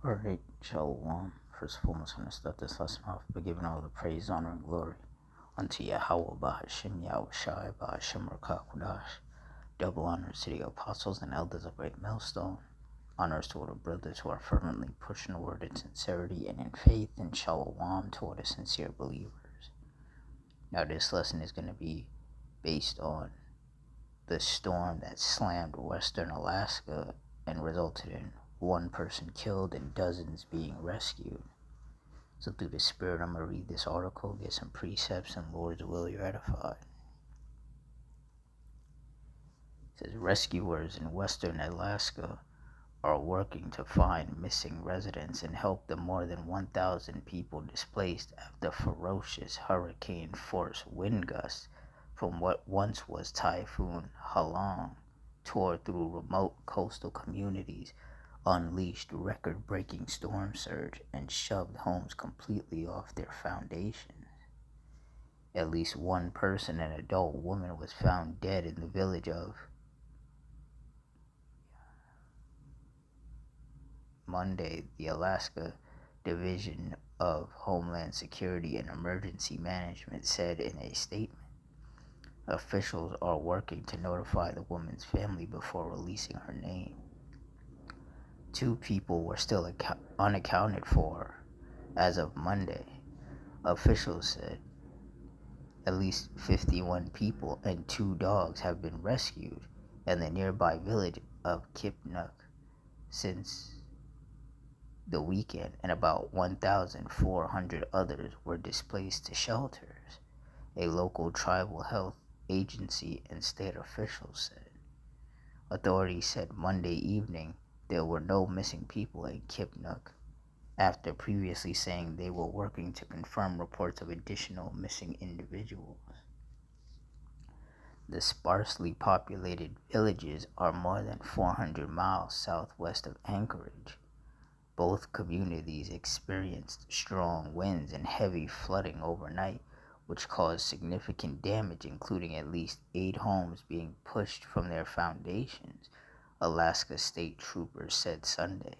Alright, Shalom. First and foremost, I'm going to start this lesson off by giving all the praise, honor, and glory unto Yahweh, Bahashim, Yahweh Shai, Bahashim, Rakakwadash. Double honors to the apostles and elders of Great Millstone. Honors to all the brothers who are fervently pushing the word in sincerity and in faith, and Shalom to all the sincere believers. Now, this lesson is going to be based on the storm that slammed western Alaska and resulted in one person killed and dozens being rescued. So through the Spirit, I'm going to read this article, get some precepts, and Lord's will, you're edified. It says, rescuers in western Alaska are working to find missing residents and help the more than 1,000 people displaced after ferocious hurricane-force wind gusts from what once was Typhoon Halong tore through remote coastal communities, unleashed record-breaking storm surge, and shoved homes completely off their foundations. At least one person, an adult woman, was found dead in the village of Monday, the Alaska Division of Homeland Security and Emergency Management said in a statement. Officials are working to notify the woman's family before releasing her name. 2 people were still unaccounted for as of Monday, officials said. At least 51 people and 2 dogs have been rescued in the nearby village of Kipnuk since the weekend, and about 1,400 others were displaced to shelters, a local tribal health agency and state officials said. Authorities said Monday evening there were no missing people in Kipnuk, after previously saying they were working to confirm reports of additional missing individuals. The sparsely populated villages are more than 400 miles southwest of Anchorage. Both communities experienced strong winds and heavy flooding overnight, which caused significant damage, including at least 8 homes being pushed from their foundations, Alaska State Troopers said Sunday,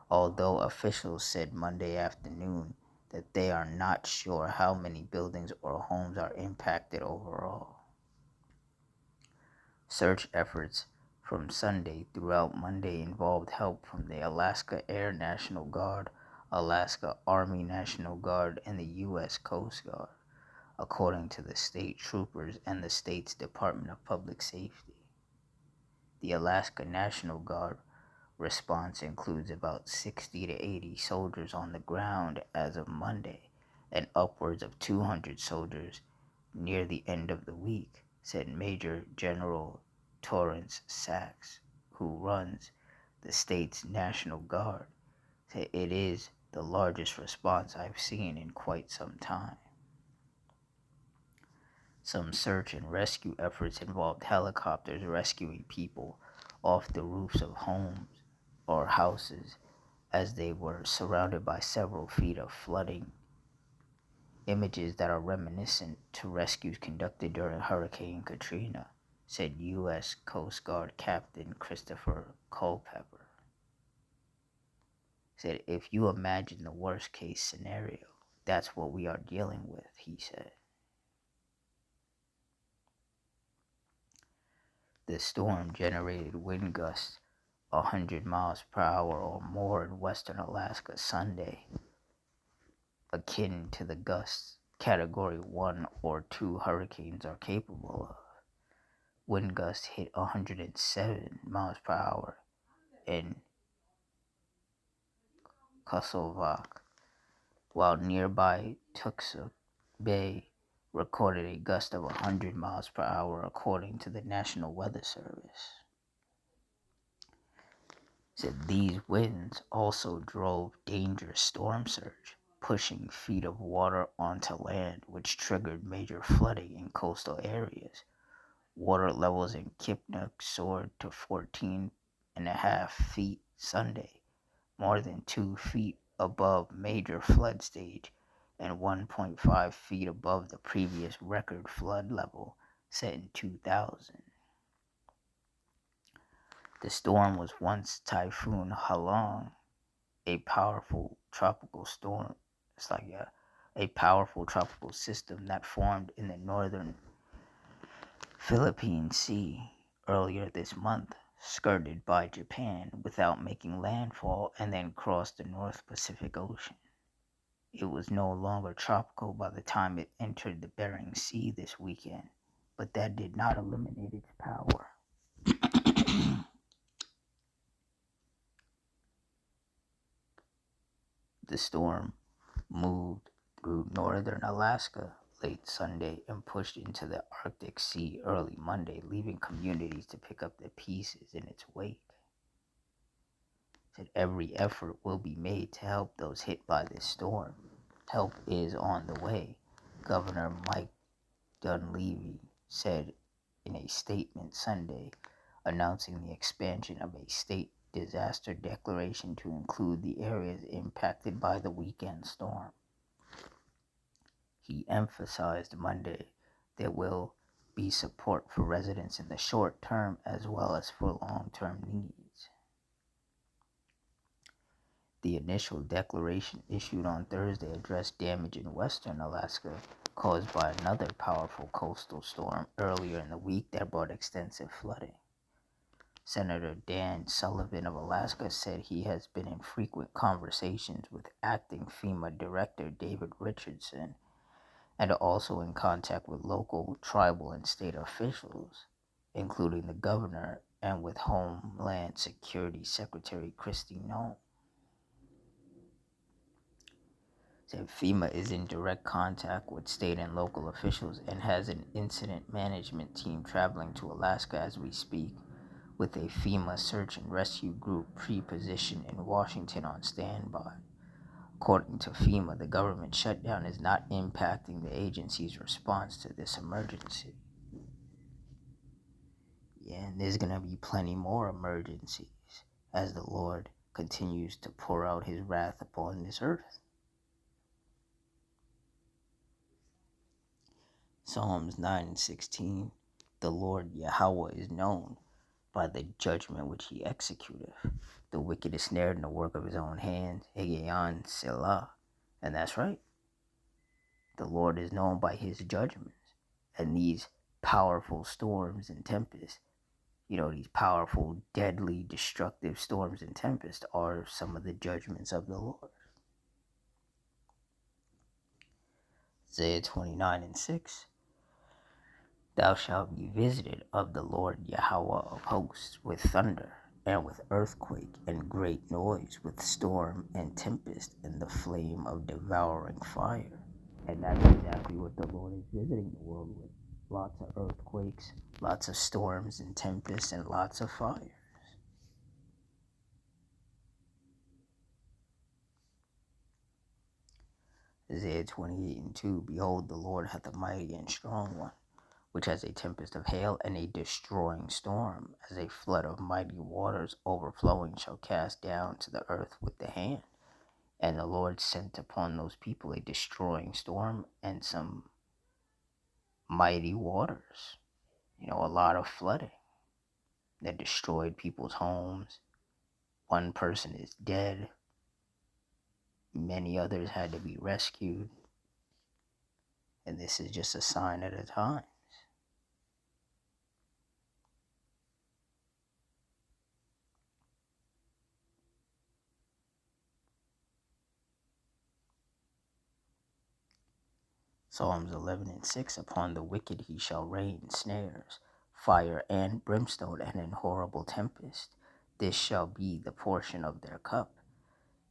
although officials said Monday afternoon that they are not sure how many buildings or homes are impacted overall. Search efforts from Sunday throughout Monday involved help from the Alaska Air National Guard, Alaska Army National Guard, and the U.S. Coast Guard, according to the state troopers and the state's Department of Public Safety. The Alaska National Guard response includes about 60 to 80 soldiers on the ground as of Monday, and upwards of 200 soldiers near the end of the week, said Major General Torrance Sachs, who runs the state's National Guard. Said it is the largest response I've seen in quite some time. Some search and rescue efforts involved helicopters rescuing people off the roofs of homes or houses as they were surrounded by several feet of flooding, images that are reminiscent to rescues conducted during Hurricane Katrina, said U.S. Coast Guard Captain Christopher Culpepper. Said, if you imagine the worst case scenario, that's what we are dealing with, he said. The storm generated wind gusts 100 miles per hour or more in western Alaska Sunday, akin to the gusts Category 1 or 2 hurricanes are capable of. Wind gusts hit 107 miles per hour in Kosovac, while nearby Tuxuk Bay recorded a gust of 100 miles per hour, according to the National Weather Service. Said these winds also drove dangerous storm surge, pushing feet of water onto land, which triggered major flooding in coastal areas. Water levels in Kipnuk soared to 14.5 feet Sunday, more than 2 feet above major flood stage and 1.5 feet above the previous record flood level set in 2000. The storm was once Typhoon Halong, a powerful tropical storm. It's like a powerful tropical system that formed in the northern Philippine Sea earlier this month, skirted by Japan without making landfall, and then crossed the North Pacific Ocean. It was no longer tropical by the time it entered the Bering Sea this weekend, but that did not eliminate its power. The storm moved through northern Alaska late Sunday and pushed into the Arctic Sea early Monday, leaving communities to pick up the pieces in its wake. Said every effort will be made to help those hit by this storm. Help is on the way, Governor Mike Dunleavy said in a statement Sunday, announcing the expansion of a state disaster declaration to include the areas impacted by the weekend storm. He emphasized Monday there will be support for residents in the short term as well as for long-term needs. The initial declaration issued on Thursday addressed damage in western Alaska caused by another powerful coastal storm earlier in the week that brought extensive flooding. Senator Dan Sullivan of Alaska said he has been in frequent conversations with acting FEMA Director David Richardson and also in contact with local, tribal, and state officials, including the governor and with Homeland Security Secretary Kristi Noem. Said FEMA is in direct contact with state and local officials and has an incident management team traveling to Alaska as we speak, with a FEMA search and rescue group pre-positioned in Washington on standby. According to FEMA, the government shutdown is not impacting the agency's response to this emergency. Yeah, and there's going to be plenty more emergencies as the Lord continues to pour out his wrath upon this earth. Psalms 9:16, the Lord Yahweh is known by the judgment which he executeth. The wicked is snared in the work of his own hands. Hegeon Selah. And that's right. The Lord is known by his judgments. And these powerful storms and tempests, these powerful, deadly, destructive storms and tempests are some of the judgments of the Lord. Isaiah 29:6. Thou shalt be visited of the Lord Yahweh of hosts with thunder, and with earthquake and great noise, with storm and tempest, and the flame of devouring fire. And that's exactly what the Lord is visiting the world with. Lots of earthquakes, lots of storms and tempests, and lots of fires. Isaiah 28:2. Behold, the Lord hath a mighty and strong one, which has a tempest of hail and a destroying storm, as a flood of mighty waters overflowing shall cast down to the earth with the hand. And the Lord sent upon those people a destroying storm and some mighty waters, a lot of flooding that destroyed people's homes. One person is dead. Many others had to be rescued. And this is just a sign of the time. Psalms 11:6. Upon the wicked he shall rain snares, fire and brimstone, and an horrible tempest. This shall be the portion of their cup.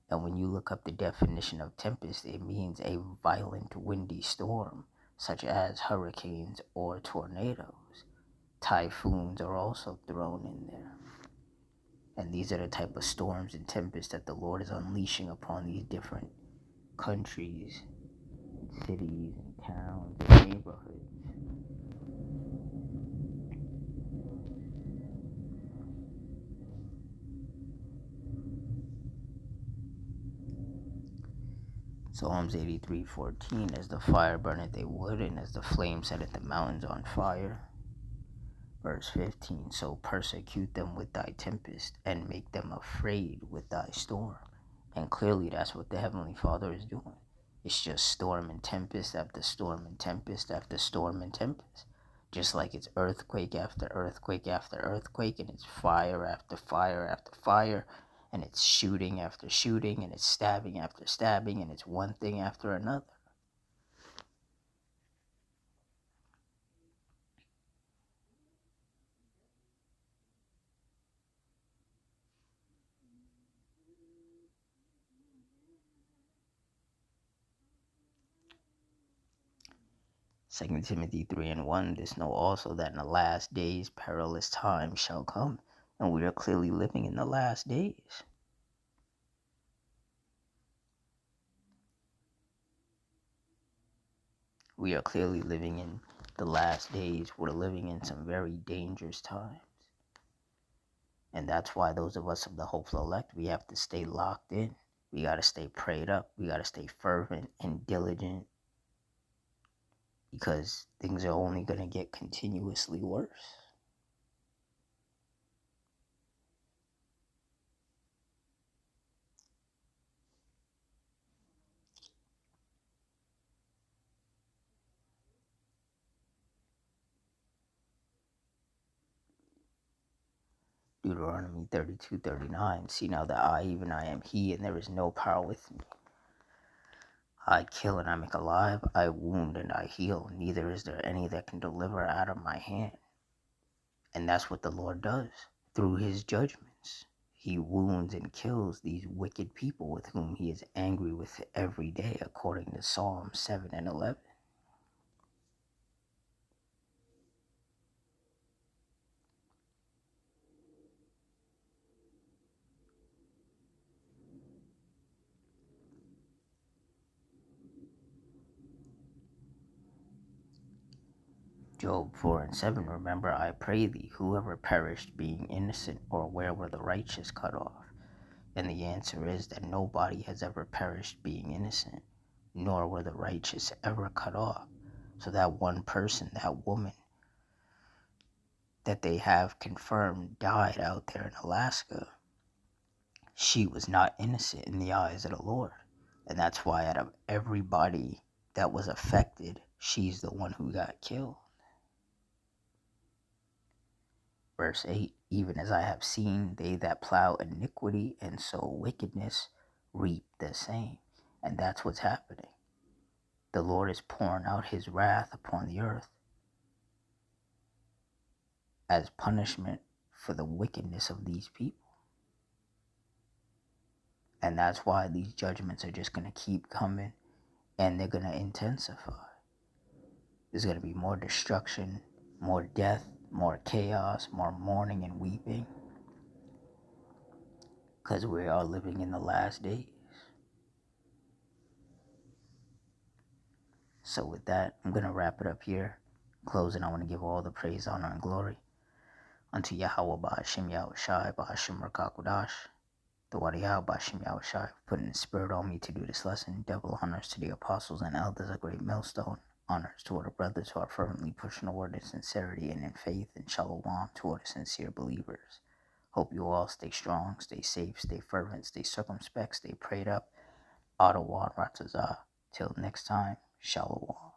And when you look up the definition of tempest, it means a violent windy storm, such as hurricanes or tornadoes. Typhoons are also thrown in there. And these are the type of storms and tempests that the Lord is unleashing upon these different countries, cities, and towns, and neighborhoods. Psalms 83:14. As the fire burneth a wood, and as the flame setteth the mountains on fire. Verse 15. So persecute them with thy tempest, and make them afraid with thy storm, And clearly, that's what the Heavenly Father is doing. It's just storm and tempest after storm and tempest after storm and tempest. Just like it's earthquake after earthquake after earthquake, and it's fire after fire after fire, and it's shooting after shooting, and it's stabbing after stabbing, and it's one thing after another. Second Timothy 3:1, this know also that in the last days perilous times shall come. And we are clearly living in the last days. We are clearly living in the last days. We're living in some very dangerous times. And that's why those of us of the hopeful elect, we have to stay locked in. We got to stay prayed up. We got to stay fervent and diligent, because things are only going to get continuously worse. Deuteronomy 32:39. See now that I, even I, am He, and there is no power with me. I kill and I make alive. I wound and I heal. Neither is there any that can deliver out of my hand. And that's what the Lord does through His judgments. He wounds and kills these wicked people with whom He is angry with every day, according to Psalm 7:11. Job 4:7. Remember, I pray thee, whoever perished being innocent, or where were the righteous cut off? And the answer is that nobody has ever perished being innocent, nor were the righteous ever cut off. So that one person, that woman that they have confirmed died out there in Alaska, she was not innocent in the eyes of the Lord. And that's why out of everybody that was affected, she's the one who got killed. Verse 8, even as I have seen, they that plow iniquity and sow wickedness reap the same. And that's what's happening. The Lord is pouring out His wrath upon the earth as punishment for the wickedness of these people. And that's why these judgments are just going to keep coming, and they're going to intensify. There's going to be more destruction, more death, more chaos, more mourning and weeping, because we are living in the last days. So with that, I'm going to wrap it up here. Closing, I want to give all the praise, honor, and glory unto Yahweh Ba'ashim Yahushai Ba'ashim Rakakudash, the Wadiyah Ba'ashim Yahushai, putting the spirit on me to do this lesson. Double honors to the apostles and elders, a great millstone. Honors to all the brothers who are fervently pushing the word in sincerity and in faith, and shalom to all the sincere believers. Hope you all stay strong, stay safe, stay fervent, stay circumspect, stay prayed up. Adawan Ratazah. Till next time, shalom.